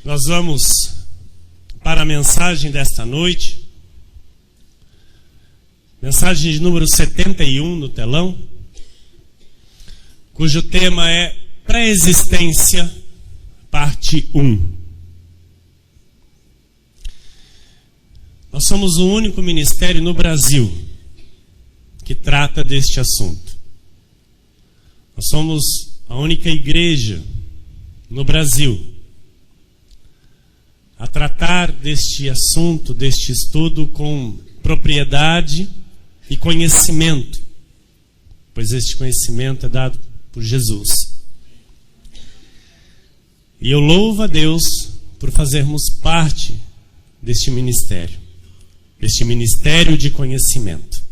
Nós vamos para a mensagem desta noite. Mensagem de número 71 no telão, cujo tema é Pré-existência, parte 1. Nós somos o único ministério no Brasil que trata deste assunto. Nós somos a única igreja no Brasil a tratar deste assunto, deste estudo com propriedade e conhecimento, pois este conhecimento é dado por Jesus. E eu louvo a Deus por fazermos parte deste ministério de conhecimento.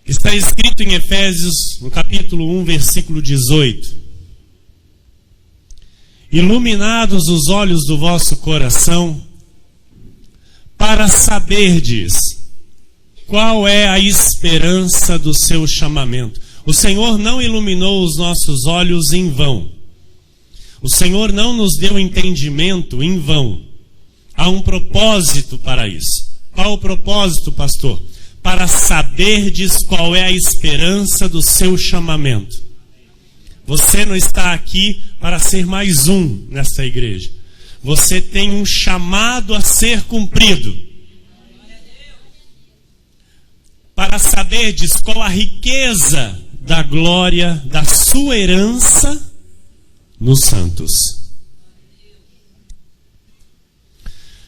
Está escrito em Efésios, no capítulo 1, versículo 18: iluminados os olhos do vosso coração, para saberdes qual é a esperança do seu chamamento. O Senhor não iluminou os nossos olhos em vão. O Senhor não nos deu entendimento em vão. Há um propósito para isso. Qual o propósito, pastor? Para saberdes qual é a esperança do seu chamamento. Você não está aqui para ser mais um nesta igreja. Você tem um chamado a ser cumprido. Para saberdes qual a riqueza da glória da sua herança nos santos.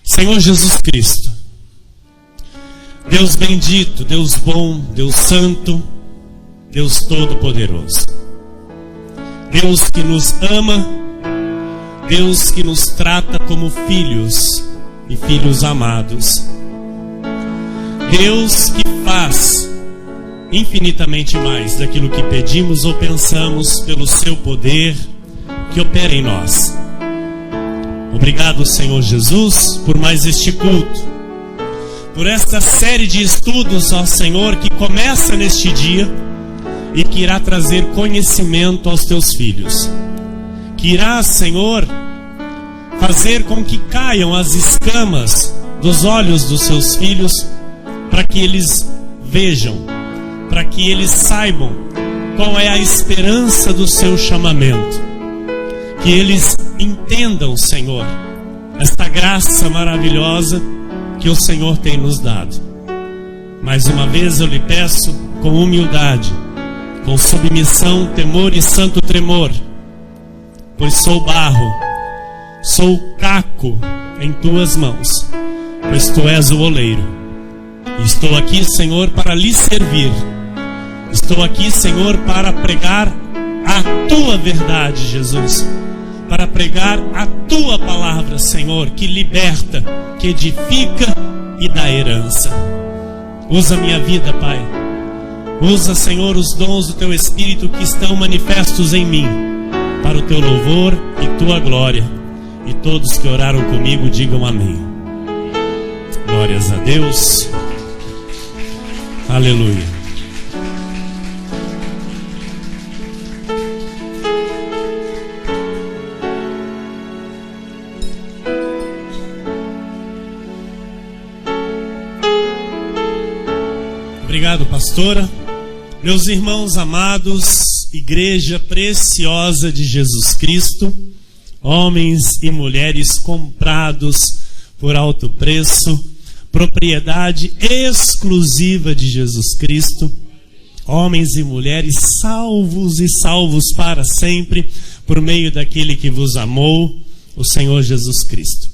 Senhor Jesus Cristo, Deus bendito, Deus bom, Deus santo, Deus todo-poderoso. Deus que nos ama, Deus que nos trata como filhos e filhos amados. Deus que faz infinitamente mais daquilo que pedimos ou pensamos pelo seu poder que opera em nós. Obrigado, Senhor Jesus, por mais este culto, por esta série de estudos, ó Senhor, que começa neste dia e que irá trazer conhecimento aos teus filhos. Que irá, Senhor, fazer com que caiam as escamas dos olhos dos seus filhos, para que eles vejam, para que eles saibam qual é a esperança do seu chamamento. Que eles entendam, Senhor, esta graça maravilhosa que o Senhor tem nos dado. Mais uma vez eu lhe peço, com humildade, com submissão, temor e santo tremor, pois sou barro, sou caco em tuas mãos, pois tu és o oleiro. E estou aqui, Senhor, para lhe servir. Estou aqui, Senhor, para pregar a tua verdade, Jesus, para pregar a tua palavra, Senhor, que liberta, que edifica e dá herança. Usa minha vida, Pai. Usa, Senhor, os dons do teu Espírito que estão manifestos em mim, para o teu louvor e tua glória. E todos que oraram comigo digam amém. Glórias a Deus. Aleluia. Obrigado, pastora. Meus irmãos amados, igreja preciosa de Jesus Cristo, homens e mulheres comprados por alto preço, propriedade exclusiva de Jesus Cristo, homens e mulheres salvos e salvos para sempre, por meio daquele que vos amou, o Senhor Jesus Cristo.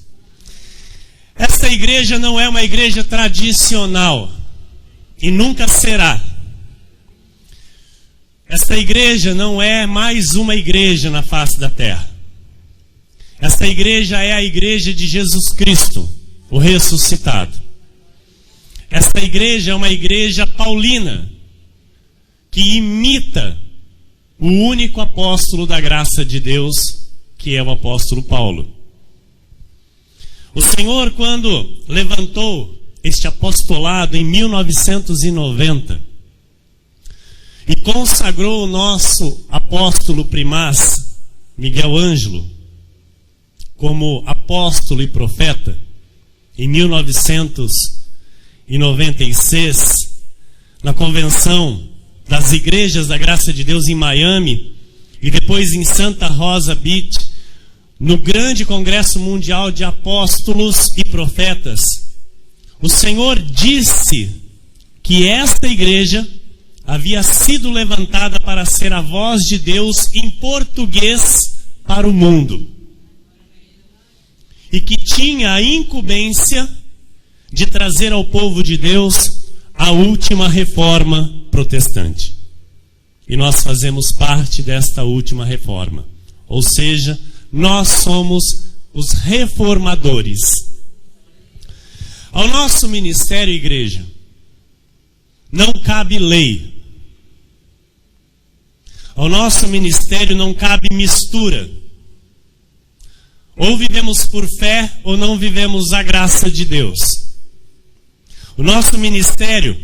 Esta igreja não é uma igreja tradicional e nunca será. Esta igreja não é mais uma igreja na face da terra. Esta igreja é a igreja de Jesus Cristo, o ressuscitado. Esta igreja é uma igreja paulina, que imita o único apóstolo da graça de Deus, que é o apóstolo Paulo. O Senhor, quando levantou este apostolado em 1990 e consagrou o nosso apóstolo primaz, Miguel Ângelo, como apóstolo e profeta, em 1996, na convenção das igrejas da Graça de Deus em Miami, e depois em Santa Rosa Beach, no grande congresso mundial de apóstolos e profetas, o Senhor disse que esta igreja havia sido levantada para ser a voz de Deus em português para o mundo. E que tinha a incumbência de trazer ao povo de Deus a última reforma protestante. E nós fazemos parte desta última reforma. Ou seja, nós somos os reformadores. Ao nosso ministério, igreja, não cabe lei. Ao nosso ministério não cabe mistura. Ou vivemos por fé ou não vivemos a graça de Deus. O nosso ministério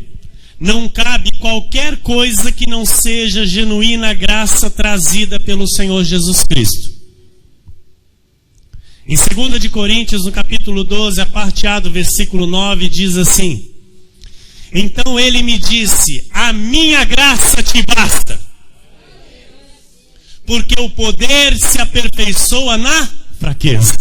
não cabe qualquer coisa que não seja genuína graça trazida pelo Senhor Jesus Cristo. Em 2 de Coríntios, no capítulo 12, a parte A do versículo 9, diz assim: então ele me disse, a minha graça te basta, porque o poder se aperfeiçoa na fraqueza.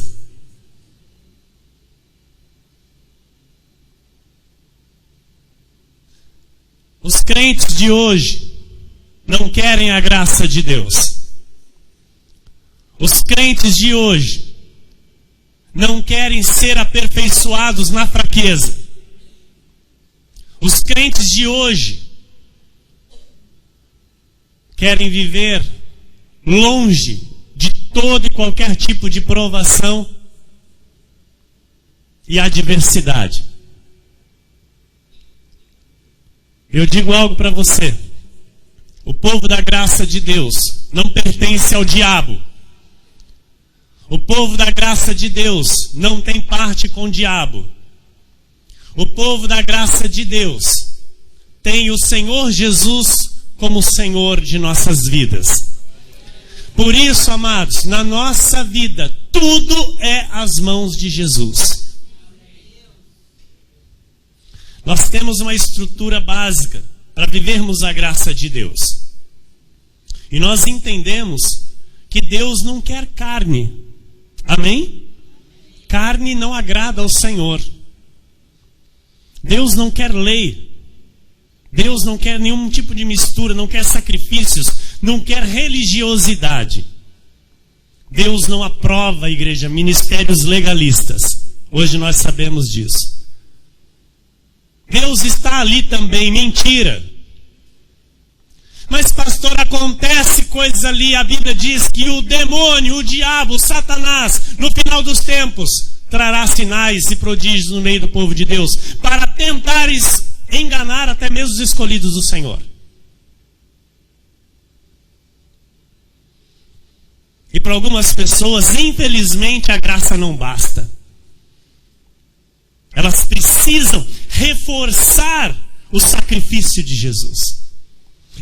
Os crentes de hoje não querem a graça de Deus. Os crentes de hoje não querem ser aperfeiçoados na fraqueza. Os crentes de hoje querem viver longe de todo e qualquer tipo de provação e adversidade. Eu digo algo para você. O povo da graça de Deus não pertence ao diabo. O povo da graça de Deus não tem parte com o diabo. O povo da graça de Deus tem o Senhor Jesus como Senhor de nossas vidas. Por isso, amados, na nossa vida, tudo é as mãos de Jesus. Nós temos uma estrutura básica para vivermos a graça de Deus. E nós entendemos que Deus não quer carne. Amém? Carne não agrada ao Senhor. Deus não quer lei. Deus não quer nenhum tipo de mistura, não quer sacrifícios, não quer religiosidade. Deus não aprova, igreja, ministérios legalistas. Hoje nós sabemos disso. Deus está ali também, mentira. Mas pastor, acontece coisas ali, a Bíblia diz que o demônio, o diabo, o Satanás, no final dos tempos, trará sinais e prodígios no meio do povo de Deus, para tentar enganar até mesmo os escolhidos do Senhor. E para algumas pessoas, infelizmente, a graça não basta. Elas precisam reforçar o sacrifício de Jesus.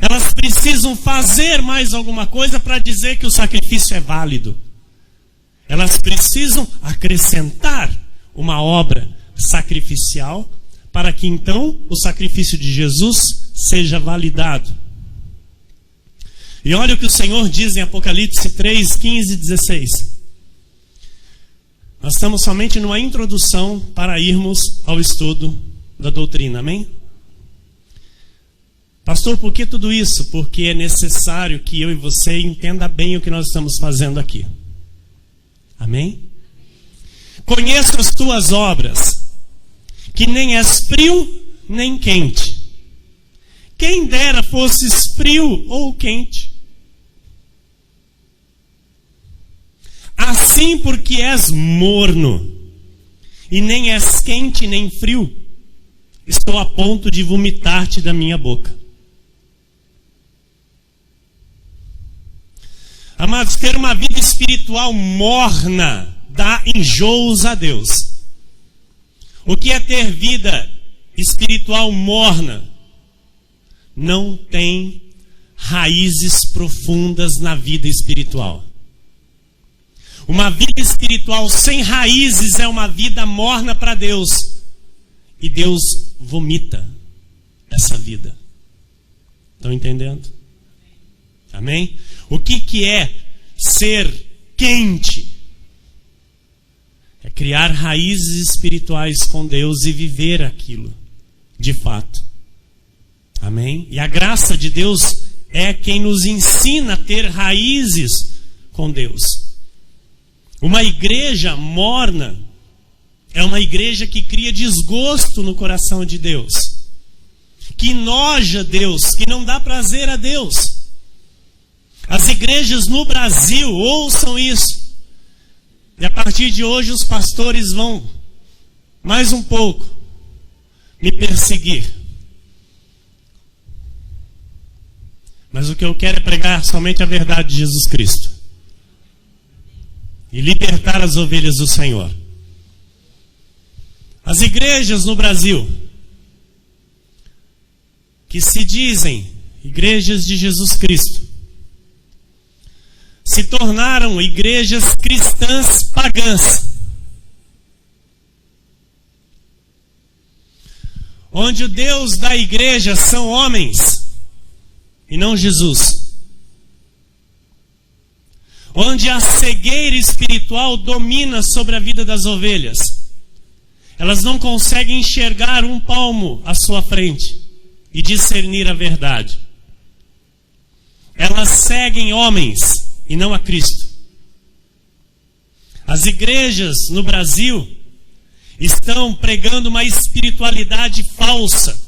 Elas precisam fazer mais alguma coisa para dizer que o sacrifício é válido. Elas precisam acrescentar uma obra sacrificial para que então o sacrifício de Jesus seja validado. E olha o que o Senhor diz em Apocalipse 3, 15 e 16. Nós estamos somente numa introdução para irmos ao estudo da doutrina, amém? Pastor, por que tudo isso? Porque é necessário que eu e você entenda bem o que nós estamos fazendo aqui. Amém? Conheço as tuas obras, que nem és frio nem quente. Quem dera fosses frio ou quente. Assim, porque és morno, e nem és quente nem frio, estou a ponto de vomitar-te da minha boca. Amados, ter uma vida espiritual morna dá enjoos a Deus. O que é ter vida espiritual morna? Não tem raízes profundas na vida espiritual. Uma vida espiritual sem raízes é uma vida morna para Deus. E Deus vomita essa vida. Estão entendendo? Amém? O que é ser quente? É criar raízes espirituais com Deus e viver aquilo, de fato. Amém? E a graça de Deus é quem nos ensina a ter raízes com Deus. Uma igreja morna é uma igreja que cria desgosto no coração de Deus, que noja Deus, que não dá prazer a Deus. As igrejas no Brasil, ouçam isso. E a partir de hoje os pastores vão, mais um pouco, me perseguir. Mas o que eu quero é pregar somente a verdade de Jesus Cristo. E libertar as ovelhas do Senhor. As igrejas no Brasil, que se dizem igrejas de Jesus Cristo, se tornaram igrejas cristãs pagãs, onde o Deus da igreja são homens e não Jesus, onde a cegueira espiritual domina sobre a vida das ovelhas. Elas não conseguem enxergar um palmo à sua frente e discernir a verdade. Elas seguem homens e não a Cristo. As igrejas no Brasil estão pregando uma espiritualidade falsa,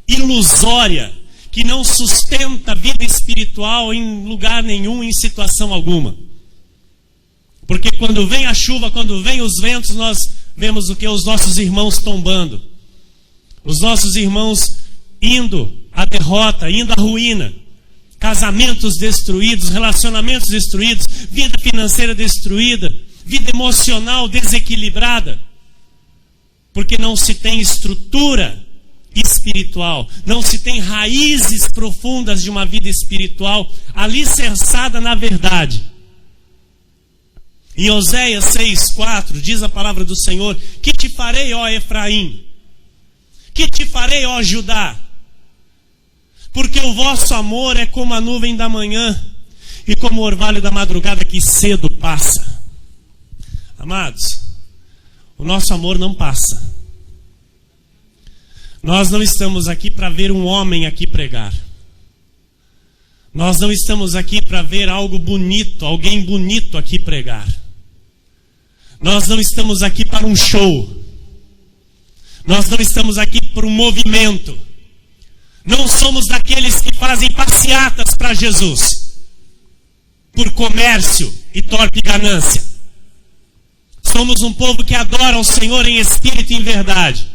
ilusória, que não sustenta a vida espiritual em lugar nenhum, em situação alguma. Porque quando vem a chuva, quando vem os ventos, nós vemos o que? Os nossos irmãos tombando. Os nossos irmãos indo à derrota, indo à ruína. Casamentos destruídos, relacionamentos destruídos, vida financeira destruída, vida emocional desequilibrada. Porque não se tem estrutura espiritual, não se tem raízes profundas de uma vida espiritual alicerçada na verdade. Em Oséias 6,4 diz a palavra do Senhor: que te farei, ó Efraim? Que te farei, ó Judá? Porque o vosso amor é como a nuvem da manhã e como o orvalho da madrugada que cedo passa. Amados, o nosso amor não passa. Nós não estamos aqui para ver um homem aqui pregar. Nós não estamos aqui para ver algo bonito, alguém bonito aqui pregar. Nós não estamos aqui para um show. Nós não estamos aqui para um movimento. Não somos daqueles que fazem passeatas para Jesus, por comércio e torpe ganância. Somos um povo que adora o Senhor em espírito e em verdade.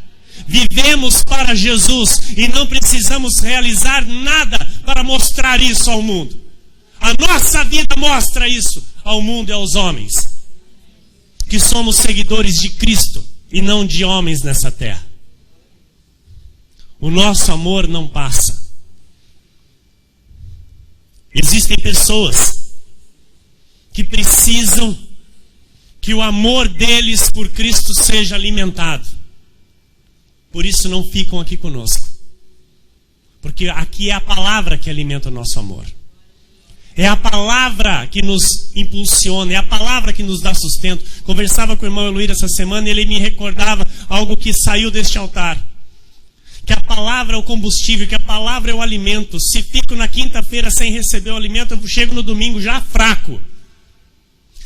Vivemos para Jesus e não precisamos realizar nada para mostrar isso ao mundo. A nossa vida mostra isso ao mundo e aos homens, que somos seguidores de Cristo e não de homens nessa terra. O nosso amor não passa. Existem pessoas que precisam que o amor deles por Cristo seja alimentado. Por isso não ficam aqui conosco. Porque aqui é a palavra que alimenta o nosso amor. É a palavra que nos impulsiona, é a palavra que nos dá sustento. Conversava com o irmão Eloir essa semana e ele me recordava algo que saiu deste altar. Que a palavra é o combustível, que a palavra é o alimento. Se fico na quinta-feira sem receber o alimento, eu chego no domingo já fraco.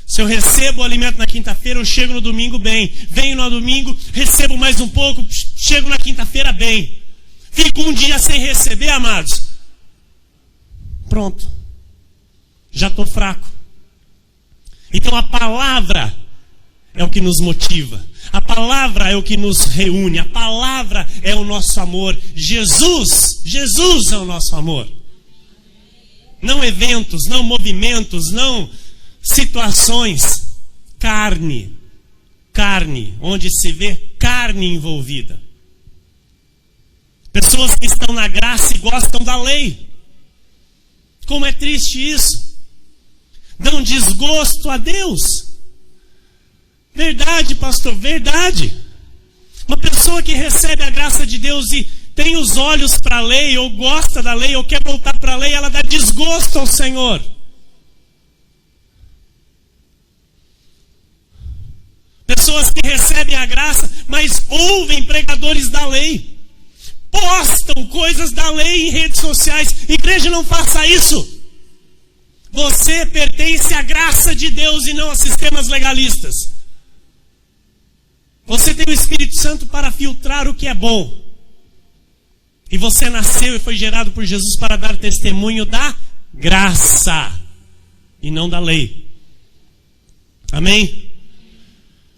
Se eu recebo o alimento na quinta-feira, eu chego no domingo bem. Venho no domingo, recebo mais um pouco, chego na quinta-feira bem. Fico um dia sem receber, amados. Pronto. Já estou fraco. Então a palavra é o que nos motiva. A palavra é o que nos reúne. A palavra é o nosso amor. Jesus é o nosso amor. Não eventos, não movimentos, não situações. Carne, onde se vê carne envolvida. Pessoas que estão na graça e gostam da lei. Como é triste isso. Dão desgosto a Deus. Verdade, pastor, verdade. Uma pessoa que recebe a graça de Deus e tem os olhos para a lei, ou gosta da lei, ou quer voltar para a lei, ela dá desgosto ao Senhor. Pessoas que recebem a graça, mas ouvem pregadores da lei. Postam coisas da lei em redes sociais. Igreja, não faça isso. Você pertence à graça de Deus e não a sistemas legalistas. Você tem o Espírito Santo para filtrar o que é bom. E você nasceu e foi gerado por Jesus para dar testemunho da graça e não da lei. Amém?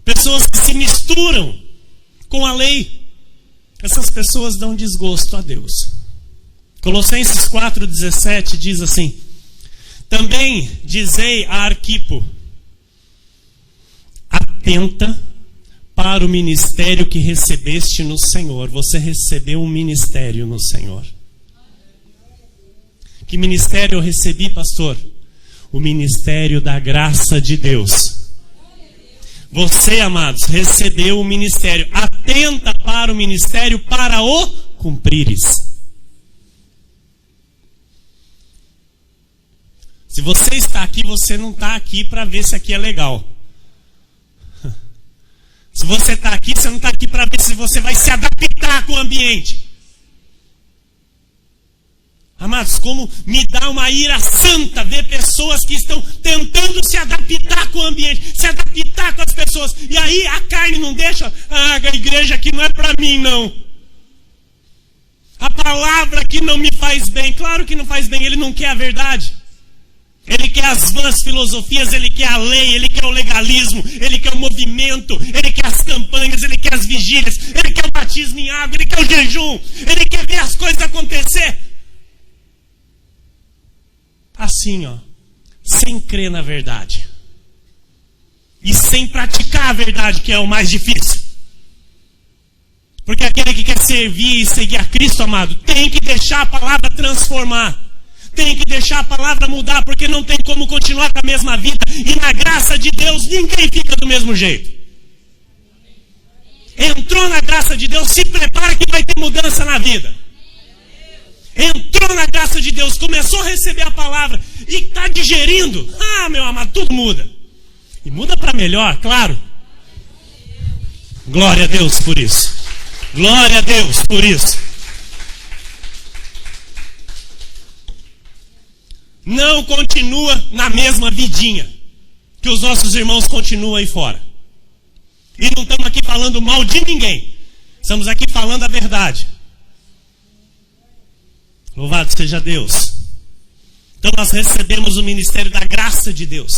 Pessoas que se misturam com a lei, essas pessoas dão desgosto a Deus. Colossenses 4,17 diz assim: também dizei a Arquipo, atenta para o ministério que recebeste no Senhor. Você recebeu um ministério no Senhor. Que ministério eu recebi, pastor? O ministério da graça de Deus. Você, amados, recebeu o ministério. Atenta para o ministério para o cumprires. Se você está aqui, você não está aqui para ver se aqui é legal. Se você está aqui, você não está aqui para ver se você vai se adaptar com o ambiente. Amados, como me dá uma ira santa ver pessoas que estão tentando se adaptar com o ambiente, se adaptar com as pessoas. E aí a carne não deixa, a igreja aqui não é para mim, não. A palavra aqui não me faz bem. Claro que não faz bem, ele não quer a verdade. Ele quer as vãs filosofias, ele quer a lei, ele quer o legalismo, ele quer o movimento, ele quer as campanhas, ele quer as vigílias, ele quer o batismo em água, ele quer o jejum, ele quer ver as coisas acontecer. Assim, ó, sem crer na verdade. E sem praticar a verdade, que é o mais difícil. Porque aquele que quer servir e seguir a Cristo, amado, tem que deixar a palavra transformar. Tem que deixar a palavra mudar, porque não tem como continuar com a mesma vida. E na graça de Deus, ninguém fica do mesmo jeito. Entrou na graça de Deus, se prepara que vai ter mudança na vida. Entrou na graça de Deus, começou a receber a palavra e está digerindo. Ah, meu amado, tudo muda. E muda para melhor, claro. Glória a Deus por isso. Glória a Deus por isso. Não continua na mesma vidinha que os nossos irmãos continuam aí fora. E não estamos aqui falando mal de ninguém. Estamos aqui falando a verdade. Louvado seja Deus. Então nós recebemos o ministério da graça de Deus.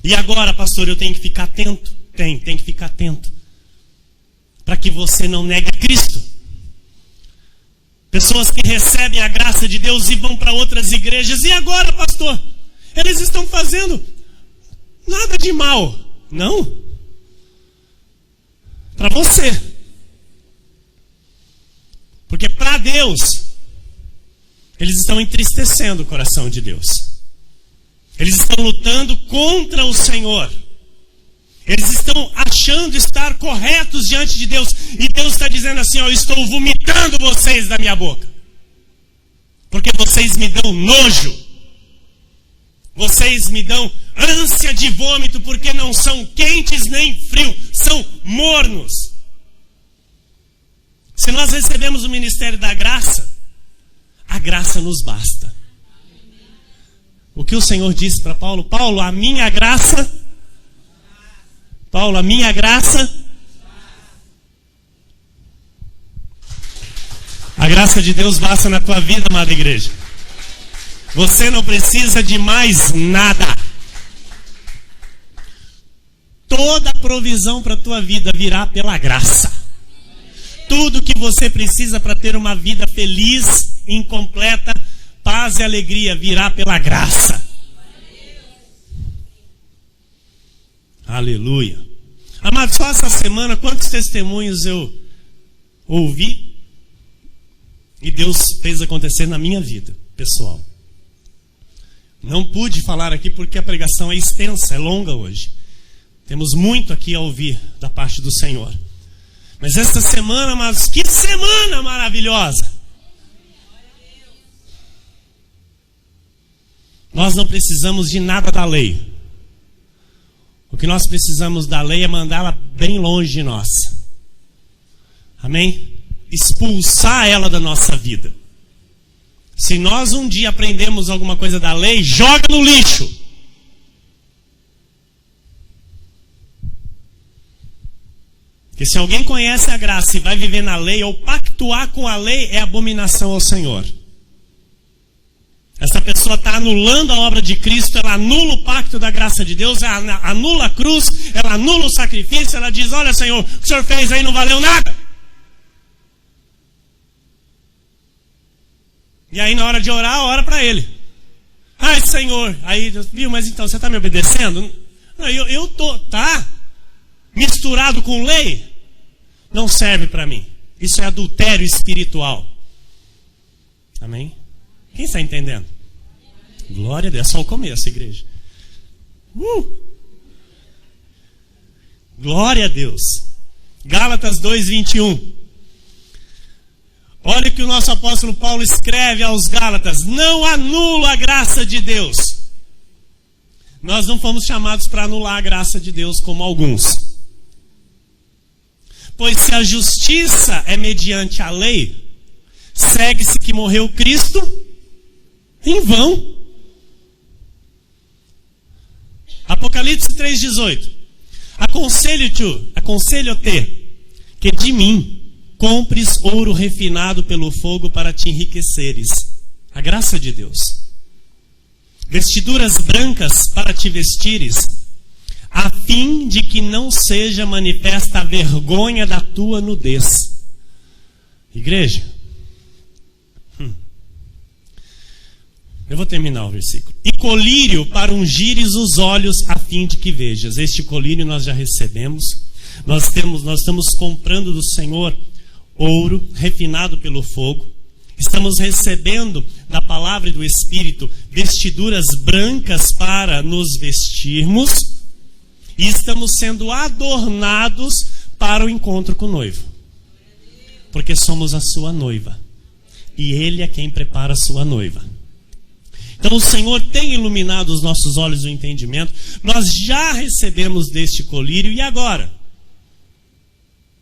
E agora, pastor, eu tenho que ficar atento? Tem que ficar atento. Para que você não negue a Cristo. Pessoas que recebem a graça de Deus e vão para outras igrejas. E agora, pastor? Eles estão fazendo nada de mal. Não. Para você. Porque para Deus, eles estão entristecendo o coração de Deus. Eles estão lutando contra o Senhor. Eles estão achando estar corretos diante de Deus. E Deus está dizendo assim, ó, eu estou vomitando vocês da minha boca. Porque vocês me dão nojo. Vocês me dão ânsia de vômito, porque não são quentes nem frios, são mornos. Se nós recebemos o ministério da graça, a graça nos basta. O que o Senhor disse para Paulo? Paulo, a minha graça... Paulo, a minha graça... A graça de Deus basta na tua vida, amada igreja. Você não precisa de mais nada. Toda a provisão para a tua vida virá pela graça. Tudo que você precisa para ter uma vida feliz, incompleta, paz e alegria virá pela graça. Aleluia. Amado, só essa semana, quantos testemunhos eu ouvi e Deus fez acontecer na minha vida, pessoal. Não pude falar aqui porque a pregação é extensa, é longa hoje. Temos muito aqui a ouvir da parte do Senhor. Mas esta semana, mas que semana maravilhosa! Nós não precisamos de nada da lei. O que nós precisamos da lei é mandá-la bem longe de nós. Amém? Expulsar ela da nossa vida. Se nós um dia aprendemos alguma coisa da lei, joga no lixo. Porque se alguém conhece a graça e vai viver na lei, ou pactuar com a lei, é abominação ao Senhor. Essa pessoa está anulando a obra de Cristo, ela anula o pacto da graça de Deus, ela anula a cruz, ela anula o sacrifício, ela diz, olha Senhor, o que o Senhor fez aí não valeu nada. E aí na hora de orar, ora para Ele. Ai Senhor, aí, viu, mas então você está me obedecendo? Não, eu tô, tá? Misturado com lei, não serve para mim. Isso é adultério espiritual. Amém? Quem está entendendo? Glória a Deus, é só o começo, igreja. Glória a Deus. Gálatas 2:21. Olha o que o nosso apóstolo Paulo escreve aos Gálatas: não anula a graça de Deus. Nós não fomos chamados para anular a graça de Deus como alguns. Pois se a justiça é mediante a lei, segue-se que morreu Cristo em vão. Apocalipse 3:18. Aconselho-te que de mim compres ouro refinado pelo fogo para te enriqueceres. A graça de Deus. Vestiduras brancas para te vestires, a fim de que não seja manifesta a vergonha da tua nudez. Igreja, eu vou terminar o versículo. E colírio para ungires os olhos, a fim de que vejas. Este colírio nós já recebemos. Nós estamos comprando do Senhor ouro refinado pelo fogo. Estamos recebendo da palavra e do Espírito vestiduras brancas para nos vestirmos. E estamos sendo adornados para o encontro com o noivo. Porque somos a sua noiva. E Ele é quem prepara a sua noiva. Então o Senhor tem iluminado os nossos olhos do entendimento. Nós já recebemos deste colírio. E agora?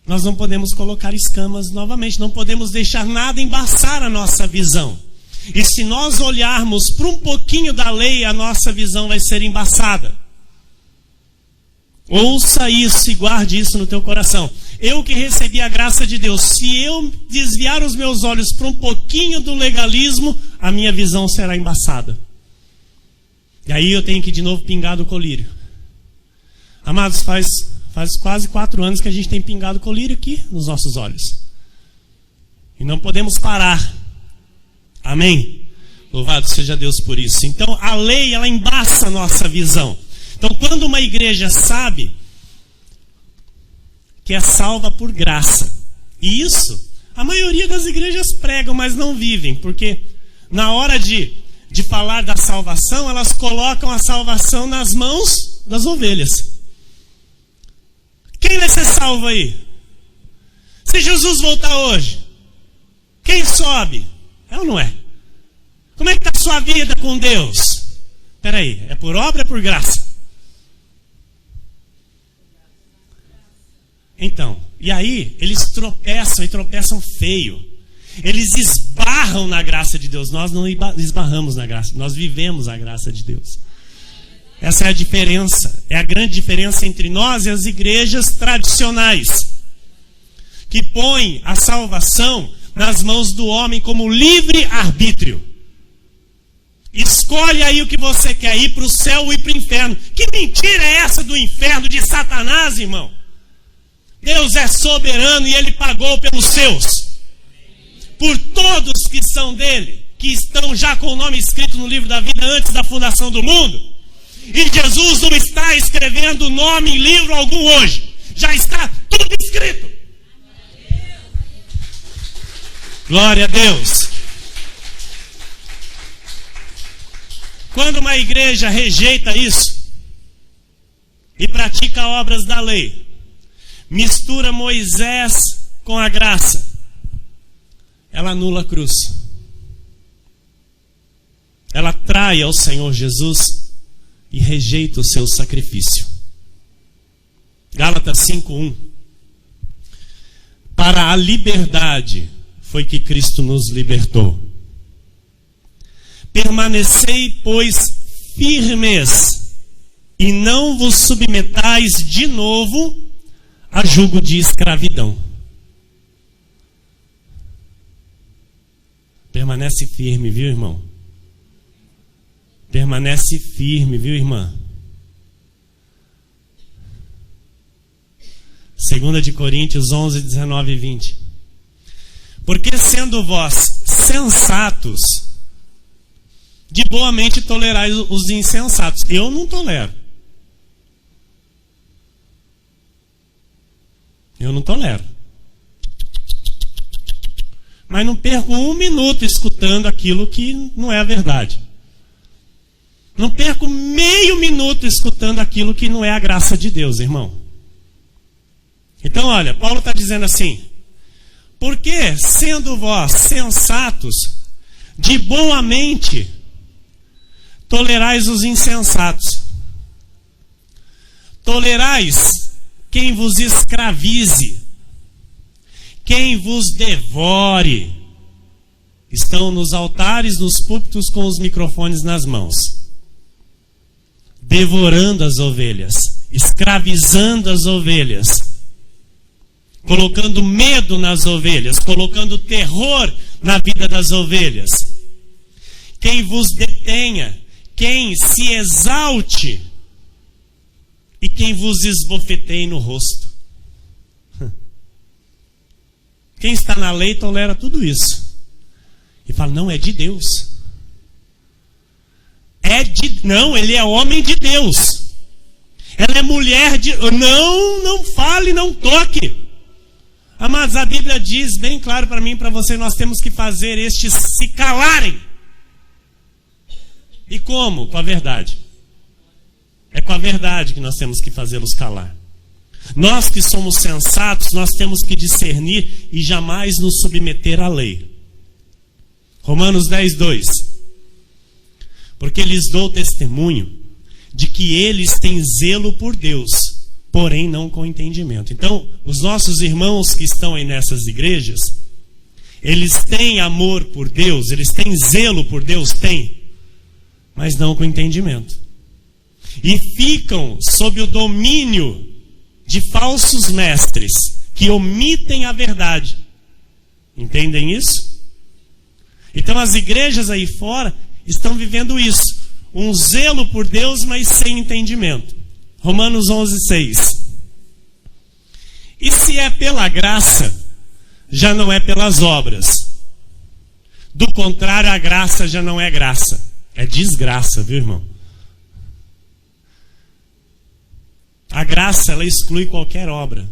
Nós não podemos colocar escamas novamente. Não podemos deixar nada embaçar a nossa visão. E se nós olharmos para um pouquinho da lei, a nossa visão vai ser embaçada. Ouça isso e guarde isso no teu coração. Eu que recebi a graça de Deus, se eu desviar os meus olhos para um pouquinho do legalismo, a minha visão será embaçada. E aí eu tenho que de novo pingar do colírio. Amados, faz quase 4 anos que a gente tem pingado colírio aqui nos nossos olhos. E não podemos parar. Amém? Louvado seja Deus por isso. Então a lei, ela embaça a nossa visão. Então quando uma igreja sabe que é salva por graça, e isso a maioria das igrejas pregam, mas não vivem, porque na hora de falar da salvação, elas colocam a salvação nas mãos das ovelhas. Quem vai ser salvo aí? Se Jesus voltar hoje, quem sobe? É ou não é? Como é que está a sua vida com Deus? Espera aí, é por obra ou é por graça? Então, e aí eles tropeçam e tropeçam feio. Eles esbarram na graça de Deus. Nós não esbarramos na graça, nós vivemos a graça de Deus. Essa é a diferença, é a grande diferença entre nós e as igrejas tradicionais, que põem a salvação nas mãos do homem como livre arbítrio. Escolhe aí o que você quer, ir para o céu ou ir para o inferno. Que mentira é essa do inferno de Satanás, irmão? Deus é soberano e Ele pagou pelos seus, por todos que são dele, que estão já com o nome escrito no livro da vida antes da fundação do mundo. E Jesus não está escrevendo o nome em livro algum hoje. Já está tudo escrito. Glória a Deus. Quando uma igreja rejeita isso, e pratica obras da lei, mistura Moisés com a graça, ela anula a cruz. Ela trai ao Senhor Jesus e rejeita o seu sacrifício. Gálatas 5:1. Para a liberdade foi que Cristo nos libertou. Permanecei, pois, firmes, e não vos submetais de novo a jugo de escravidão. Permanece firme, viu, irmão? Permanece firme, viu, irmã? 2 de Coríntios 11, 19 e 20. Porque sendo vós sensatos, de boa mente tolerais os insensatos. Eu não tolero. Eu não tolero. Mas não perco um minuto escutando aquilo que não é a verdade. Não perco meio minuto escutando aquilo que não é a graça de Deus, irmão. Então, olha, Paulo está dizendo assim: porque, sendo vós sensatos, de boa mente, tolerais os insensatos. Tolerais quem vos escravize, quem vos devore. Estão nos altares, nos púlpitos com os microfones nas mãos, devorando as ovelhas, escravizando as ovelhas, colocando medo nas ovelhas, colocando terror na vida das ovelhas. Quem vos detenha, quem se exalte e quem vos esbofeteie no rosto. Quem está na lei tolera tudo isso. E fala, não, é de Deus. Não, ele é homem de Deus. Ela é mulher de... Não fale, não toque. Mas a Bíblia diz bem claro para mim e para você, nós temos que fazer estes se calarem. E como? Com a verdade. É com a verdade que nós temos que fazê-los calar. Nós que somos sensatos, nós temos que discernir e jamais nos submeter à lei. Romanos 10:2. Porque lhes dou testemunho de que eles têm zelo por Deus, porém não com entendimento. Então, os nossos irmãos que estão aí nessas igrejas, eles têm amor por Deus, eles têm zelo por Deus, têm, mas não com entendimento. E ficam sob o domínio de falsos mestres que omitem a verdade. Entendem isso? Então as igrejas aí fora estão vivendo isso. Um zelo por Deus, mas sem entendimento. Romanos 11:6. E se é pela graça, já não é pelas obras. Do contrário, a graça já não é graça. É desgraça, viu, irmão? A graça, ela exclui qualquer obra.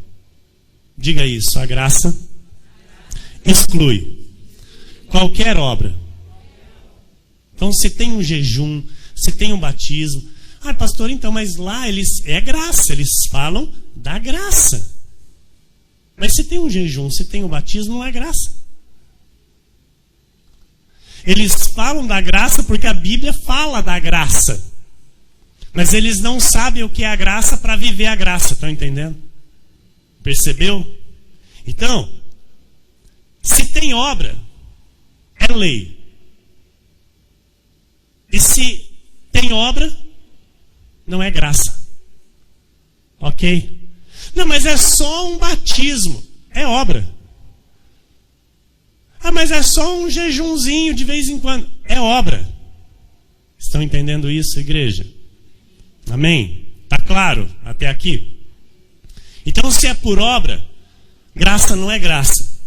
Diga isso, a graça exclui qualquer obra. Então, se tem um jejum, se tem um batismo... Ah, pastor, então, mas lá é graça, eles falam da graça. Mas se tem um jejum, se tem um batismo, não é graça. Eles falam da graça porque a Bíblia fala da graça. Mas eles não sabem o que é a graça para viver a graça, estão entendendo? Percebeu? Então, se tem obra, é lei. E se tem obra, não é graça. Ok? Não, mas é só um batismo. É obra. Ah, mas é só um jejunzinho de vez em quando. É obra. Estão entendendo isso, igreja? Amém? Está claro até aqui? Então, se é por obra, graça não é graça.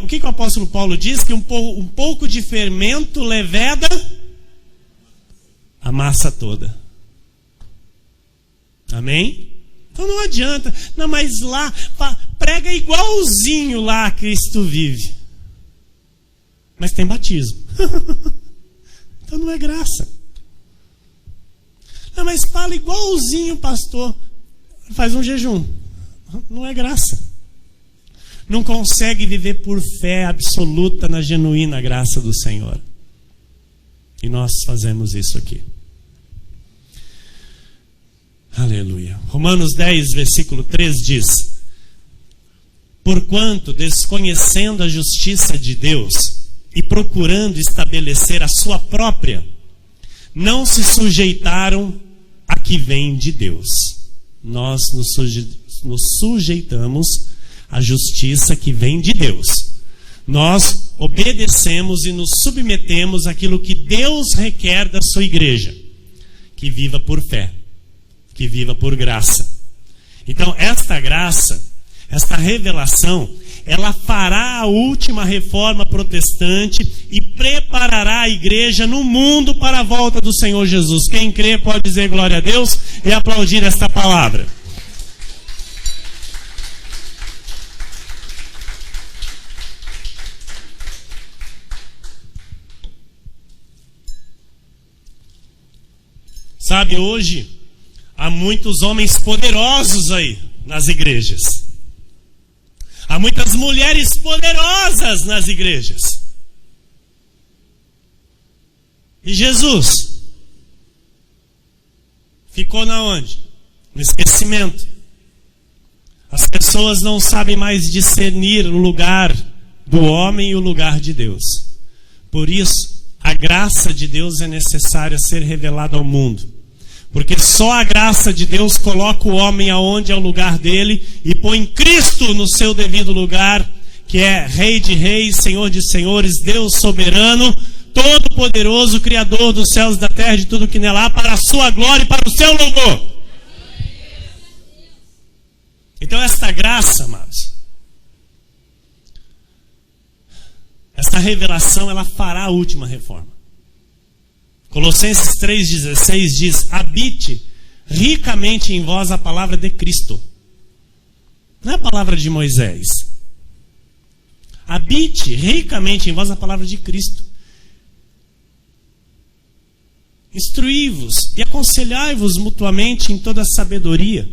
O que o apóstolo Paulo diz? Que um pouco de fermento leveda a massa toda. Amém? Então não adianta. Não, mas lá, prega igualzinho lá Cristo vive. Mas tem batismo. Então não é graça. Ah, mas fala igualzinho, pastor. Faz um jejum. Não é graça. Não consegue viver por fé absoluta na genuína graça do Senhor. E nós fazemos isso aqui. Aleluia. Romanos 10, versículo 3 diz: porquanto, desconhecendo a justiça de Deus e procurando estabelecer a sua própria, não se sujeitaram a que vem de Deus. Nós nos sujeitamos à justiça que vem de Deus. Nós obedecemos e nos submetemos àquilo que Deus requer da sua igreja, que viva por fé, que viva por graça. Então, esta graça, esta revelação, ela fará a última reforma protestante e preparará a igreja no mundo para a volta do Senhor Jesus. Quem crê pode dizer glória a Deus e aplaudir esta palavra. Sabe, hoje há muitos homens poderosos aí nas igrejas. Há muitas mulheres poderosas nas igrejas. E Jesus ficou na onde? No esquecimento. As pessoas não sabem mais discernir o lugar do homem e o lugar de Deus. Por isso, a graça de Deus é necessária ser revelada ao mundo. Porque só a graça de Deus coloca o homem aonde é o lugar dele e põe Cristo no seu devido lugar, que é Rei de reis, Senhor de senhores, Deus soberano, todo-poderoso, Criador dos céus e da terra, de tudo que nela há, para a sua glória e para o seu louvor. Então esta graça, amados, esta revelação, ela fará a última reforma. Colossenses 3,16 diz: habite ricamente em vós a palavra de Cristo. Não é a palavra de Moisés. Habite ricamente em vós a palavra de Cristo. Instruí-vos e aconselhai-vos mutuamente em toda sabedoria,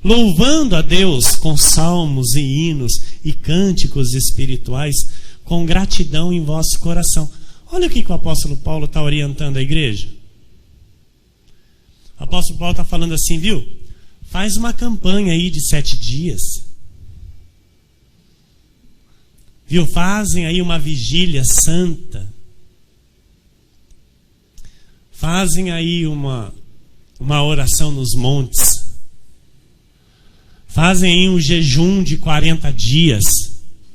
louvando a Deus com salmos e hinos e cânticos espirituais, com gratidão em vosso coração. Olha o que o apóstolo Paulo está orientando a igreja. O apóstolo Paulo está falando assim, viu? Faz uma campanha aí de 7 dias. Viu? Fazem aí uma vigília santa. Fazem aí uma oração nos montes. Fazem aí um jejum de 40 dias.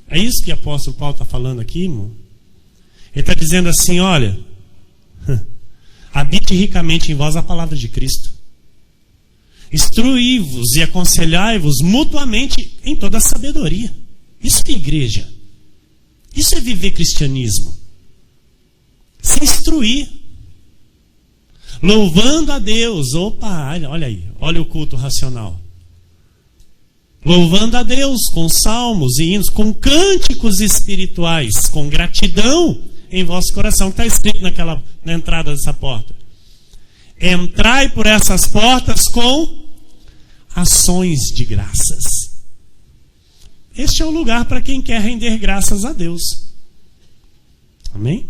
É isso que o apóstolo Paulo está falando aqui, irmão? Ele está dizendo assim, olha, habite ricamente em vós a palavra de Cristo. Instruí-vos e aconselhai-vos mutuamente em toda a sabedoria. Isso é igreja. Isso é viver cristianismo. Se instruir. Louvando a Deus. Opa, olha aí, olha o culto racional. Louvando a Deus com salmos e hinos, com cânticos espirituais, com gratidão em vosso coração, que está escrito na entrada dessa porta. Entrai por essas portas com ações de graças. Este é o lugar para quem quer render graças a Deus. Amém?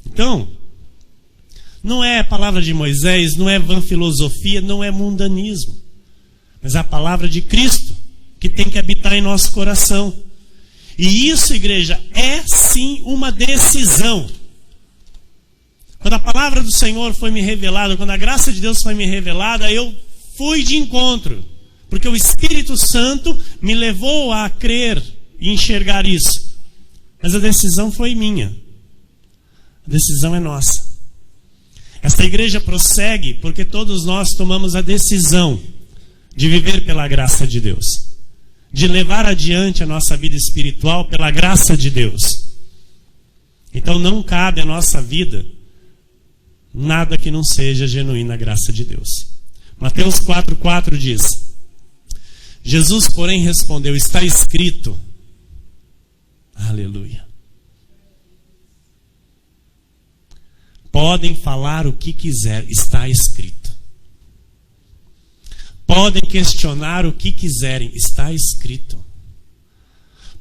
Então, não é a palavra de Moisés, não é vã filosofia, não é mundanismo, mas a palavra de Cristo que tem que habitar em nosso coração. E isso, igreja, é sim uma decisão. Quando a palavra do Senhor foi me revelada, quando a graça de Deus foi me revelada, eu fui de encontro, porque o Espírito Santo me levou a crer e enxergar isso. Mas a decisão foi minha. A decisão é nossa. Esta igreja prossegue porque todos nós tomamos a decisão de viver pela graça de Deus, de levar adiante a nossa vida espiritual pela graça de Deus. Então não cabe à nossa vida nada que não seja a genuína graça de Deus. Mateus 4,4 diz: Jesus, porém, respondeu: está escrito. Aleluia. Podem falar o que quiser, está escrito. Podem questionar o que quiserem, está escrito.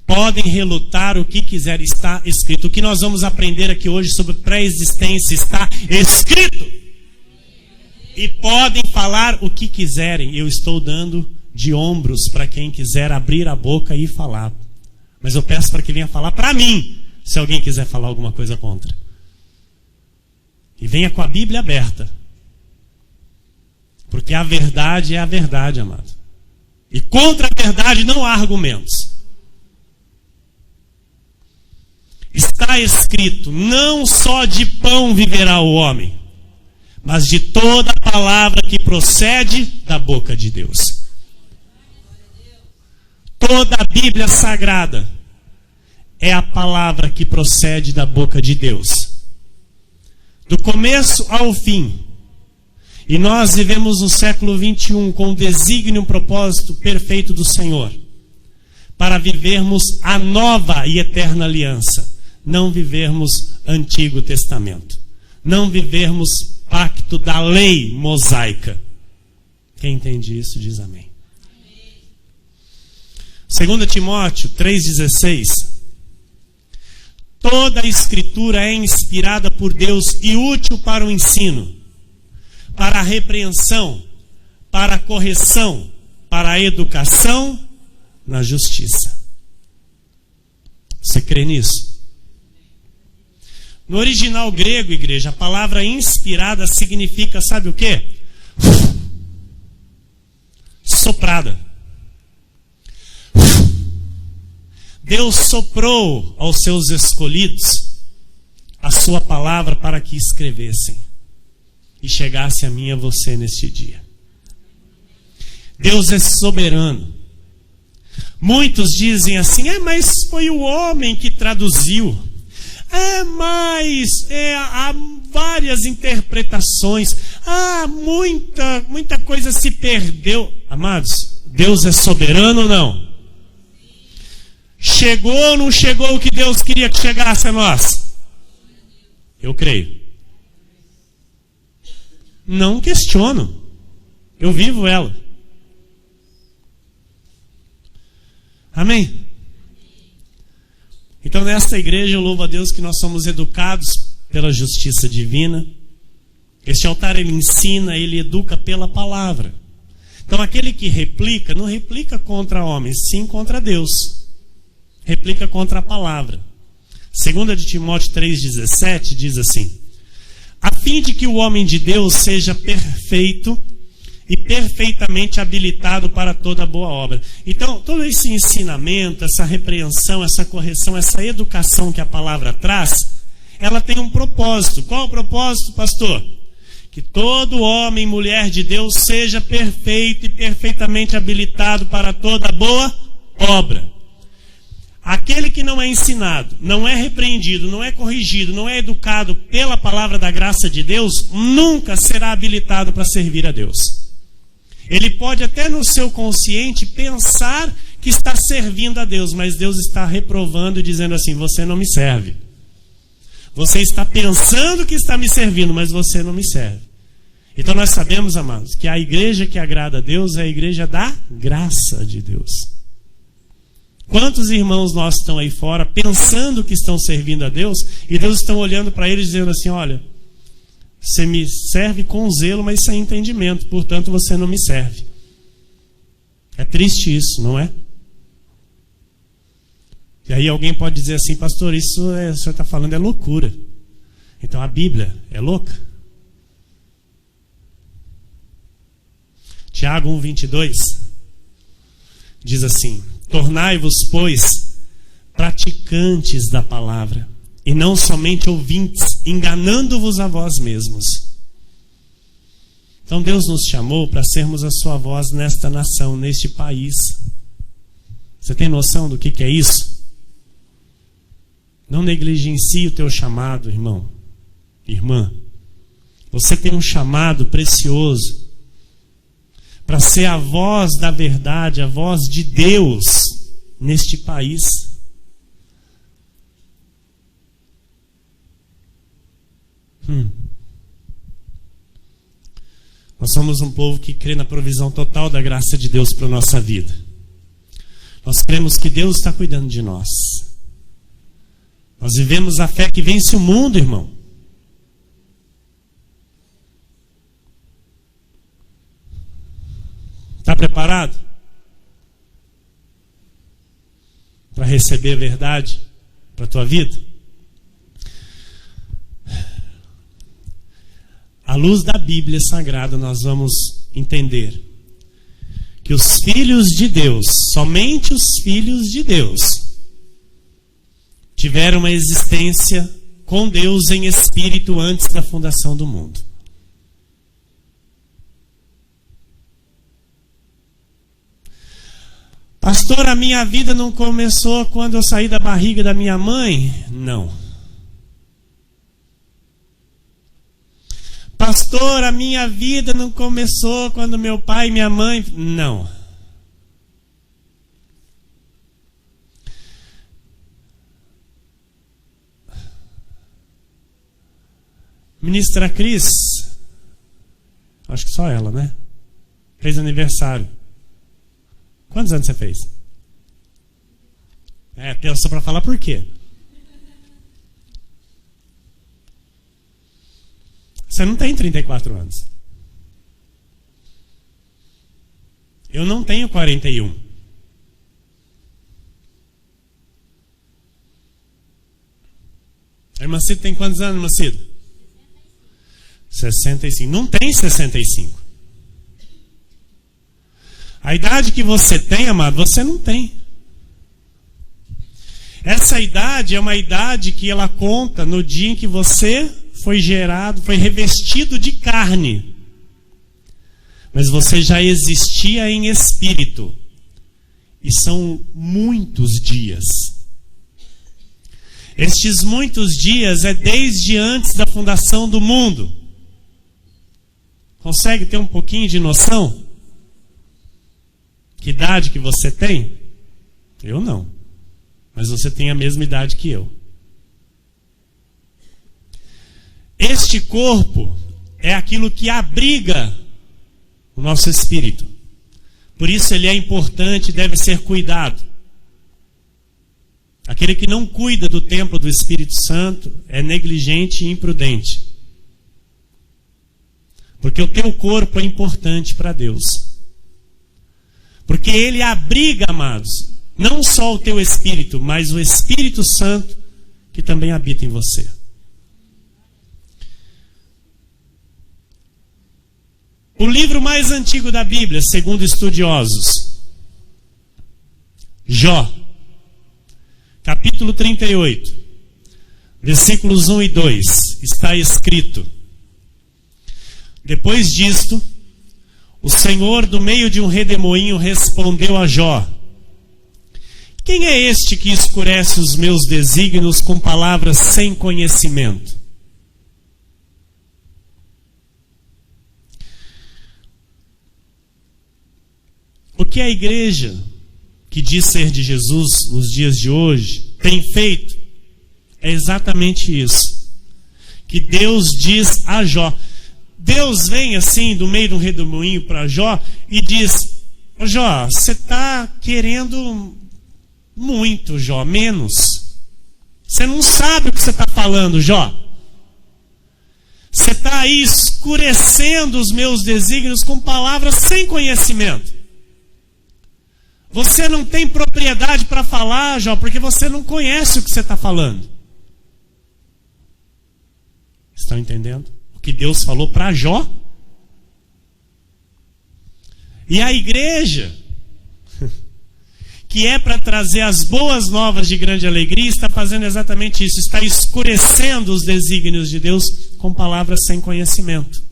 Podem relutar o que quiserem, está escrito. O que nós vamos aprender aqui hoje sobre pré-existência está escrito. E podem falar o que quiserem. Eu estou dando de ombros para quem quiser abrir a boca e falar. Mas eu peço para que venha falar para mim, se alguém quiser falar alguma coisa contra. E venha com a Bíblia aberta. Porque a verdade é a verdade, amado. E contra a verdade não há argumentos. Está escrito, não só de pão viverá o homem, mas de toda a palavra que procede da boca de Deus. Toda a Bíblia Sagrada é a palavra que procede da boca de Deus. Do começo ao fim. E nós vivemos no século 21 com o desígnio e o propósito perfeito do Senhor. Para vivermos a nova e eterna aliança. Não vivermos Antigo Testamento. Não vivermos pacto da lei mosaica. Quem entende isso diz amém. 2 Timóteo 3,16. Toda a Escritura é inspirada por Deus e útil para o ensino, para a repreensão, para a correção, para a educação na justiça. Você crê nisso? No original grego, igreja, a palavra inspirada significa, sabe o quê? Soprada. Deus soprou aos seus escolhidos a sua palavra para que escrevessem e chegasse a mim e a você neste dia. Deus é soberano. Muitos dizem assim, mas foi o homem que traduziu. Há várias interpretações. Muita coisa se perdeu. Amados, Deus é soberano ou não? Chegou ou não chegou o que Deus queria que chegasse a nós? Eu creio. Não questiono. Eu vivo ela. Amém? Então nesta igreja eu louvo a Deus que nós somos educados pela justiça divina. Este altar ele ensina, ele educa pela palavra. Então aquele que replica, não replica contra homens, sim contra Deus. Replica contra a palavra. 2 de Timóteo 3,17 diz assim: a fim de que o homem de Deus seja perfeito e perfeitamente habilitado para toda boa obra. Então, todo esse ensinamento, essa repreensão, essa correção, essa educação que a palavra traz, ela tem um propósito. Qual o propósito, pastor? Que todo homem e mulher de Deus seja perfeito e perfeitamente habilitado para toda boa obra. Aquele que não é ensinado, não é repreendido, não é corrigido, não é educado pela palavra da graça de Deus, nunca será habilitado para servir a Deus. Ele pode até no seu consciente pensar que está servindo a Deus, mas Deus está reprovando e dizendo assim, você não me serve. Você está pensando que está me servindo, mas você não me serve. Então nós sabemos, amados, que a igreja que agrada a Deus é a igreja da graça de Deus. Quantos irmãos nossos estão aí fora pensando que estão servindo a Deus e Deus está olhando para eles dizendo assim, olha, você me serve com zelo, mas sem entendimento, portanto você não me serve. É triste isso, não é? E aí alguém pode dizer assim, pastor, isso o senhor está falando é loucura. Então a Bíblia é louca? Tiago 1,22 diz assim, tornai-vos, pois, praticantes da palavra, e não somente ouvintes, enganando-vos a vós mesmos. Então Deus nos chamou para sermos a sua voz nesta nação, neste país. Você tem noção do que é isso? Não negligencie o teu chamado, irmão, irmã. Você tem um chamado precioso para ser a voz da verdade, a voz de Deus neste país. Nós somos um povo que crê na provisão total da graça de Deus para a nossa vida. Nós cremos que Deus está cuidando de nós. Nós vivemos a fé que vence o mundo, irmão. Está preparado para receber a verdade para a tua vida? À luz da Bíblia Sagrada, nós vamos entender que os filhos de Deus, somente os filhos de Deus, tiveram uma existência com Deus em espírito antes da fundação do mundo. Pastor, a minha vida não começou quando eu saí da barriga da minha mãe? Não. Pastor, a minha vida não começou quando meu pai e minha mãe... Não. Ministra Cris, acho que só ela, né? Fez aniversário. Quantos anos você fez? Só para falar por quê. Você não tem 34 anos. Eu não tenho 41. A irmã Cida tem quantos anos, irmã Cida? 65. Não tem 65. A idade que você tem, amado, você não tem. Essa idade é uma idade que ela conta no dia em que você foi gerado, foi revestido de carne. Mas você já existia em espírito. E são muitos dias. Estes muitos dias é desde antes da fundação do mundo. Consegue ter um pouquinho de noção? Que idade que você tem? Eu não. Mas você tem a mesma idade que eu. Este corpo é aquilo que abriga o nosso espírito. Por isso ele é importante e deve ser cuidado. Aquele que não cuida do templo do Espírito Santo é negligente e imprudente. Porque o teu corpo é importante para Deus. Porque ele abriga, amados, não só o teu espírito, mas o Espírito Santo que também habita em você. O livro mais antigo da Bíblia, segundo estudiosos, Jó, capítulo 38, versículos 1 e 2, está escrito: depois disto, o Senhor, do meio de um redemoinho, respondeu a Jó: quem é este que escurece os meus desígnios com palavras sem conhecimento? O que a igreja, que diz ser de Jesus nos dias de hoje, tem feito é exatamente isso. Que Deus diz a Jó. Deus vem assim do meio de um redemoinho para Jó e diz: Jó, você está querendo muito, Jó, menos. Você não sabe o que você está falando, Jó. Você está aí escurecendo os meus desígnios com palavras sem conhecimento. Você não tem propriedade para falar, Jó, porque você não conhece o que você está falando. Estão entendendo? O que Deus falou para Jó? E a igreja, que é para trazer as boas novas de grande alegria, está fazendo exatamente isso. Está escurecendo os desígnios de Deus com palavras sem conhecimento.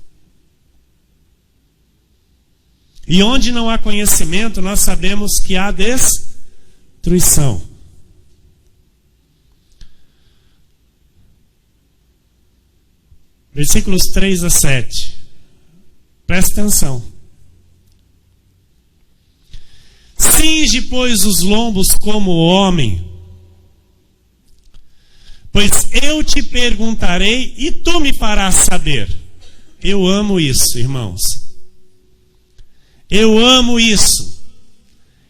E onde não há conhecimento, nós sabemos que há destruição. Versículos 3 a 7. Presta atenção. Cinge, pois, os lombos como o homem, pois eu te perguntarei e tu me farás saber. Eu amo isso, irmãos. Eu amo isso.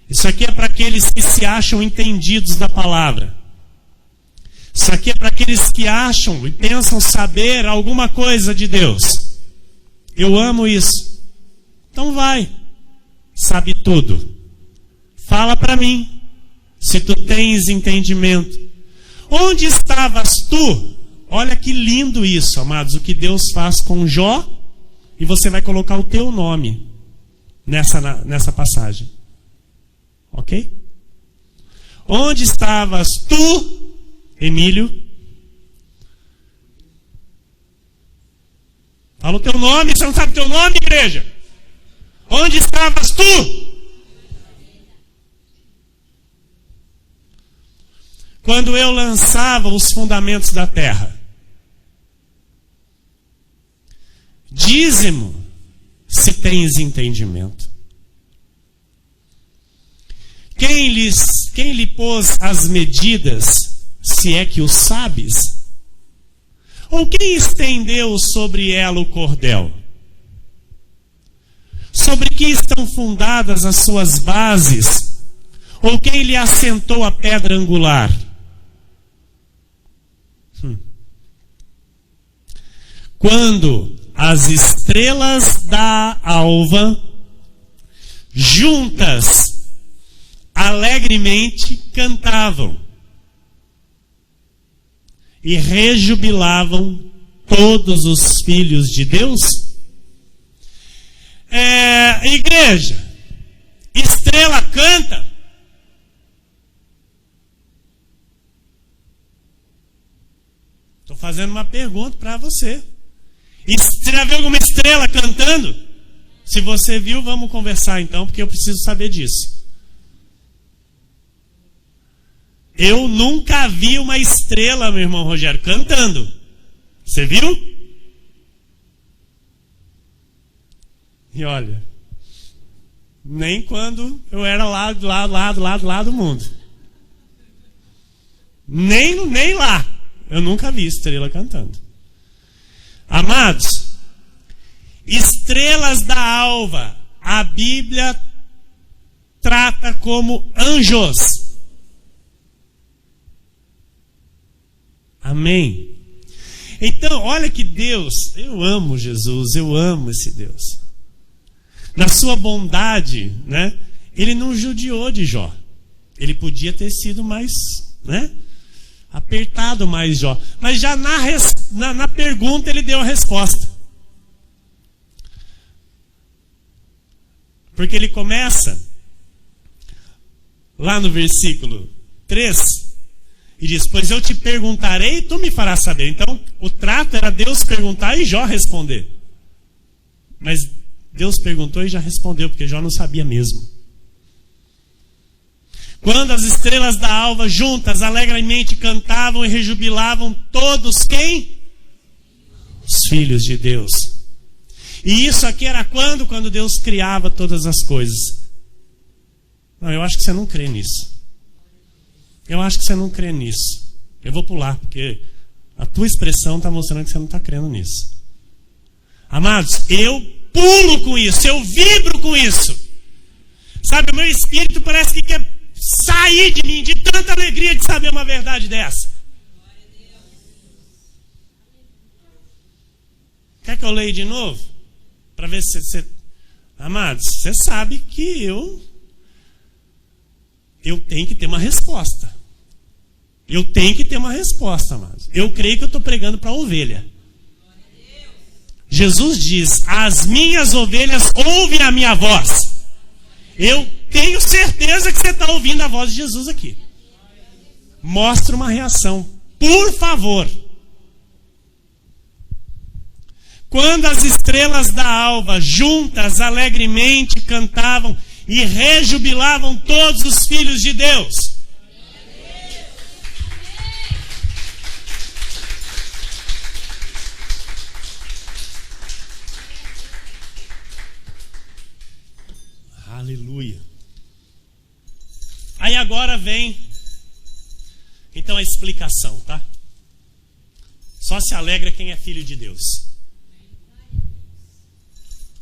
Isso aqui é para aqueles que se acham entendidos da palavra. Isso aqui é para aqueles que acham e pensam saber alguma coisa de Deus. Eu amo isso. Então vai. Sabe tudo. Fala para mim, se tu tens entendimento. Onde estavas tu? Olha que lindo isso, amados, o que Deus faz com Jó, e você vai colocar o teu nome nessa passagem. Ok? Onde estavas tu, Emílio? Fala o teu nome, você não sabe o teu nome, igreja? Onde estavas tu? Quando eu lançava os fundamentos da terra. Dízimo, se tens entendimento. Quem lhe pôs as medidas, se é que o sabes? Ou quem estendeu sobre ela o cordel? Sobre que estão fundadas as suas bases? Ou quem lhe assentou a pedra angular? Quando as estrelas da alva, juntas, alegremente cantavam e rejubilavam todos os filhos de Deus. Igreja, estrela canta? Estou fazendo uma pergunta para você. Você já viu alguma estrela cantando? Se você viu, vamos conversar então, porque eu preciso saber disso. Eu nunca vi uma estrela, meu irmão Rogério, cantando. Você viu? E olha, nem quando eu era lá do mundo. Nem lá. Eu nunca vi estrela cantando. Amados, estrelas da alva, a Bíblia trata como anjos. Amém? Então, olha que Deus, eu amo Jesus, eu amo esse Deus. Na sua bondade, né? Ele não judiou de Jó. Ele podia ter sido mais, né? Apertado mais Jó. Mas já na pergunta ele deu a resposta. Porque ele começa lá no versículo 3 e diz: pois eu te perguntarei e tu me farás saber. Então o trato era Deus perguntar e Jó responder. Mas Deus perguntou e já respondeu, porque Jó não sabia mesmo. Quando as estrelas da alva juntas alegremente cantavam e rejubilavam todos quem? Os filhos de Deus. E isso aqui era quando? Quando Deus criava todas as coisas. Não, eu acho que você não crê nisso. Eu acho que você não crê nisso. Eu vou pular, porque a tua expressão está mostrando que você não está crendo nisso. Amados, eu pulo com isso, eu vibro com isso. Sabe, o meu espírito parece que quer sair de mim, de tanta alegria de saber uma verdade dessa. Quer que eu leia de novo? Para ver se você... Amados, você sabe que eu tenho que ter uma resposta. Eu tenho que ter uma resposta, amados. Eu creio que eu estou pregando para a ovelha. Jesus diz: as minhas ovelhas ouvem a minha voz. Eu tenho certeza que você está ouvindo a voz de Jesus aqui. Mostra uma reação, por favor. Quando as estrelas da alva juntas alegremente cantavam e rejubilavam todos os filhos de Deus. Aleluia. Aí agora vem então a explicação, tá? Só se alegra quem é filho de Deus.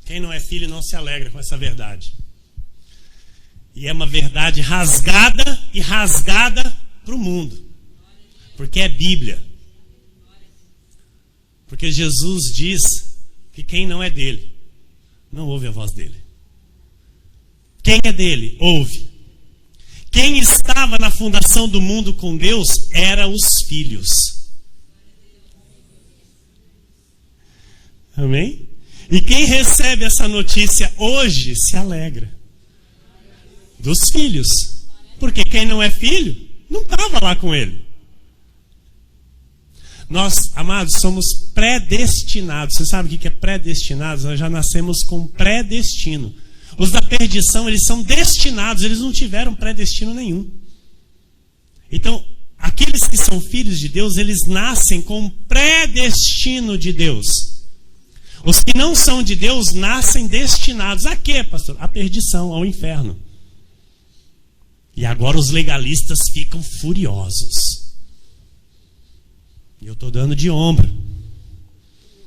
Quem não é filho não se alegra com essa verdade. E é uma verdade rasgada para o mundo. Porque é Bíblia. Porque Jesus diz que quem não é dele, não ouve a voz dele. Quem é dele, ouve. Quem estava na fundação do mundo com Deus eram os filhos. Amém? E quem recebe essa notícia hoje se alegra. Dos filhos. Porque quem não é filho, não estava lá com ele. Nós, amados, somos predestinados. Você sabe o que é predestinados? Nós já nascemos com predestino. Os da perdição, eles são destinados, eles não tiveram predestino nenhum. Então, aqueles que são filhos de Deus, eles nascem com predestino de Deus. Os que não são de Deus nascem destinados a quê, pastor? A perdição, ao inferno. E agora os legalistas ficam furiosos. E eu estou dando de ombro.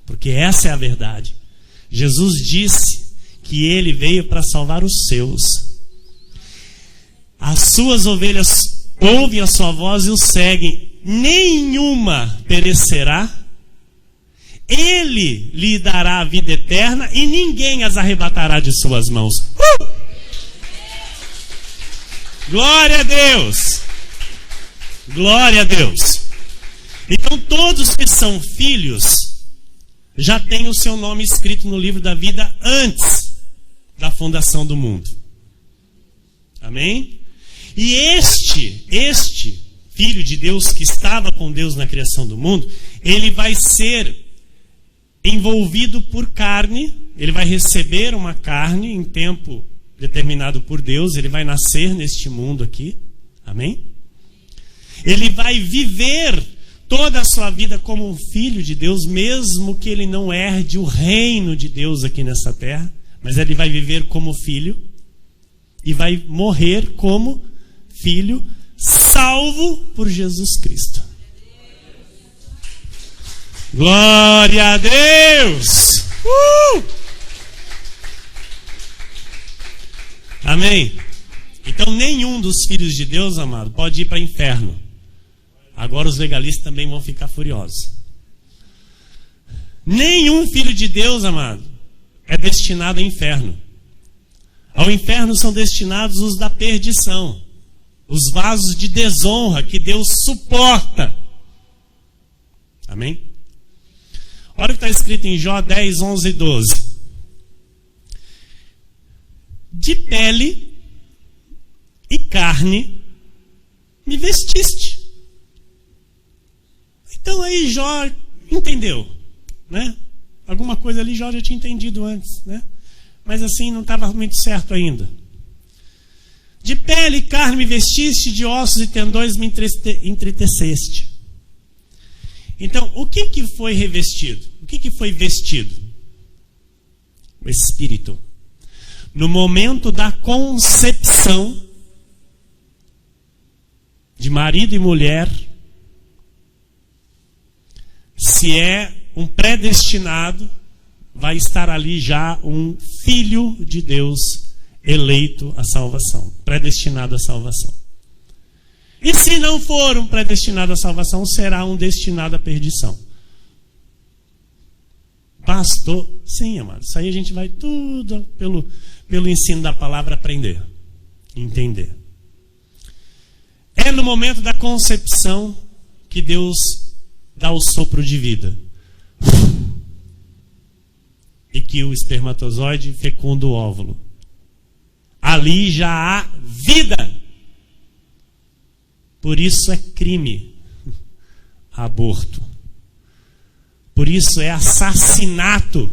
Porque essa é a verdade. Jesus disse que ele veio para salvar os seus. As suas ovelhas ouvem a sua voz e o seguem. Nenhuma perecerá. Ele lhe dará a vida eterna e ninguém as arrebatará de suas mãos. Glória a Deus! Glória a Deus! Então todos que são filhos já têm o seu nome escrito no livro da vida antes da fundação do mundo. Amém? E este filho de Deus que estava com Deus na criação do mundo, ele vai ser envolvido por carne, ele vai receber uma carne em tempo determinado por Deus, ele vai nascer neste mundo aqui. Amém? Ele vai viver toda a sua vida como um filho de Deus, mesmo que ele não herde o reino de Deus aqui nessa terra, mas ele vai viver como filho e vai morrer como filho, salvo por Jesus Cristo. Glória a Deus! Amém? Então nenhum dos filhos de Deus, amado, pode ir para o inferno. Agora os legalistas também vão ficar furiosos. Nenhum filho de Deus, amado, é destinado ao inferno. Ao inferno são destinados os da perdição, os vasos de desonra que Deus suporta. Amém? Olha o que está escrito em Jó 10, 11 e 12. De pele e carne me vestiste. Então aí Jó entendeu, né? Alguma coisa ali Jó já tinha entendido antes, né? Mas assim não estava muito certo ainda. De pele e carne me vestiste, de ossos e tendões me entreteceste. Então, o que foi revestido? O que foi vestido? O Espírito. No momento da concepção de marido e mulher, se é um predestinado, vai estar ali já um filho de Deus eleito à salvação, predestinado à salvação. E se não for um predestinado à salvação, será um destinado à perdição. Pastor, sim, amado, isso aí a gente vai tudo pelo ensino da palavra aprender, entender. É no momento da concepção que Deus dá o sopro de vida. E que o espermatozoide fecunda o óvulo. Ali já há vida. Por isso é crime aborto. Por isso é assassinato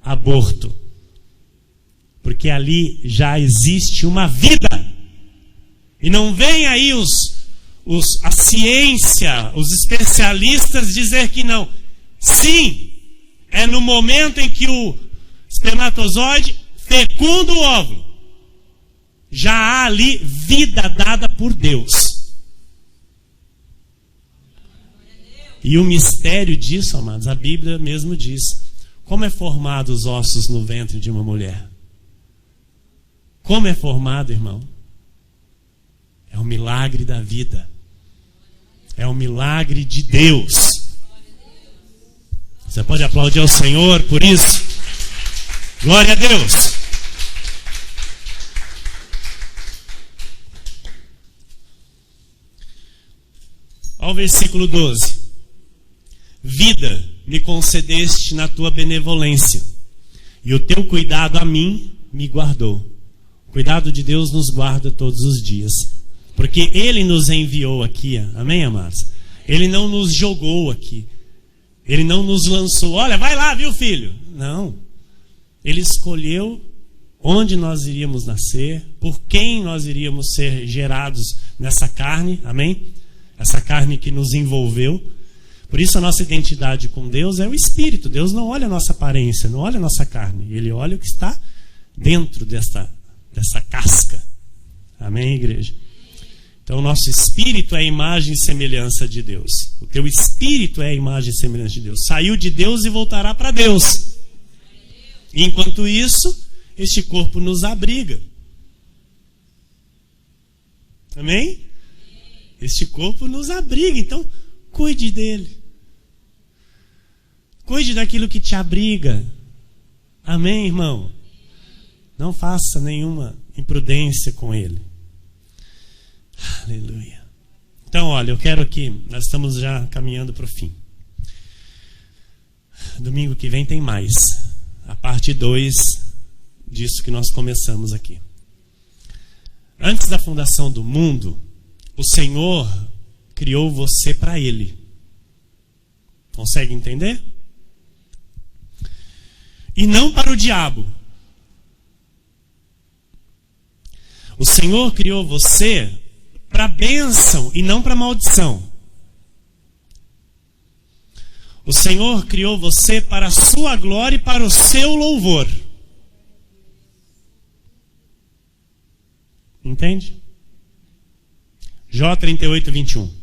aborto. Porque ali já existe uma vida. E não vem aí a ciência, os especialistas dizer que não. Sim, é no momento em que o espermatozoide fecunda o óvulo. Já há ali vida dada por Deus. E o mistério disso, amados, a Bíblia mesmo diz: Como é formado os ossos no ventre de uma mulher? Como é formado, irmão? É o milagre da vida. É o milagre de Deus. Você pode aplaudir ao Senhor por isso? Glória a Deus. Ao versículo 12. Vida me concedeste na tua benevolência, e o teu cuidado a mim me guardou. O cuidado de Deus nos guarda todos os dias, porque Ele nos enviou aqui, amém, amados? Ele não nos jogou aqui, Ele não nos lançou, olha, vai lá, viu, filho? Não, Ele escolheu onde nós iríamos nascer, por quem nós iríamos ser gerados nessa carne, amém? Essa carne que nos envolveu. Por isso a nossa identidade com Deus é o Espírito. Deus não olha a nossa aparência, não olha a nossa carne. Ele olha o que está dentro dessa casca. Amém, igreja? Então o nosso Espírito é a imagem e semelhança de Deus. O teu Espírito é a imagem e semelhança de Deus. Saiu de Deus e voltará para Deus. E enquanto isso, este corpo nos abriga. Amém? Este corpo nos abriga, então cuide dele. Cuide daquilo que te abriga. Amém, irmão? Não faça nenhuma imprudência com ele. Aleluia. Então, olha, eu quero que... Nós estamos já caminhando para o fim. Domingo que vem tem mais. A parte 2 disso que nós começamos aqui. Antes da fundação do mundo, o Senhor criou você para Ele. Consegue entender? E não para o diabo. O Senhor criou você para a bênção e não para a maldição. O Senhor criou você para a sua glória e para o seu louvor. Entende? Jó 38, 21.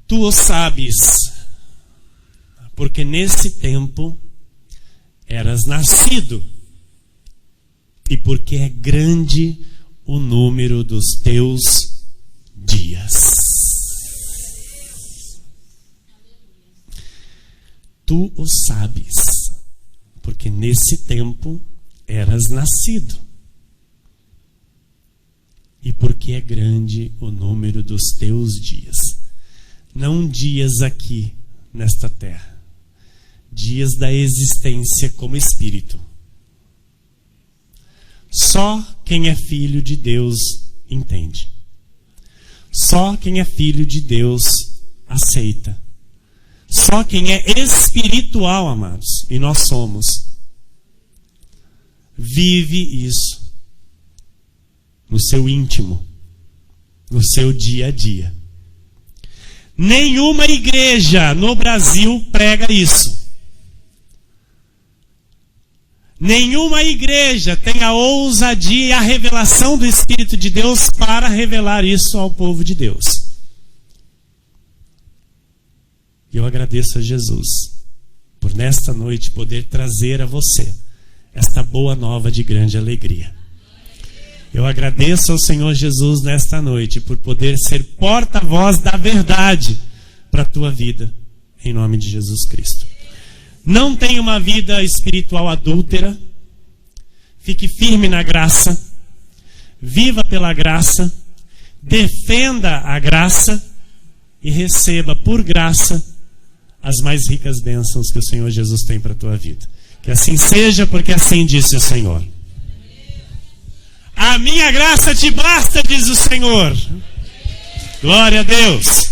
Tu o sabes, porque nesse tempo eras nascido, e porque é grande o número dos teus dias. Tu o sabes, porque nesse tempo eras nascido, e porque é grande o número dos teus dias. Não dias aqui, nesta terra. Dias da existência como espírito. Só quem é filho de Deus entende. Só quem é filho de Deus aceita. Só quem é espiritual, amados, e nós somos, vive isso no seu íntimo, no seu dia a dia. Nenhuma igreja no Brasil prega isso. Nenhuma igreja tem a ousadia e a revelação do Espírito de Deus para revelar isso ao povo de Deus. E eu agradeço a Jesus por nesta noite poder trazer a você esta boa nova de grande alegria. Eu agradeço ao Senhor Jesus nesta noite por poder ser porta-voz da verdade para a tua vida, em nome de Jesus Cristo. Não tenha uma vida espiritual adúltera. Fique firme na graça. Viva pela graça. Defenda a graça. E receba por graça as mais ricas bênçãos que o Senhor Jesus tem para a tua vida. Que assim seja, porque assim disse o Senhor. A minha graça te basta, diz o Senhor. Glória a Deus.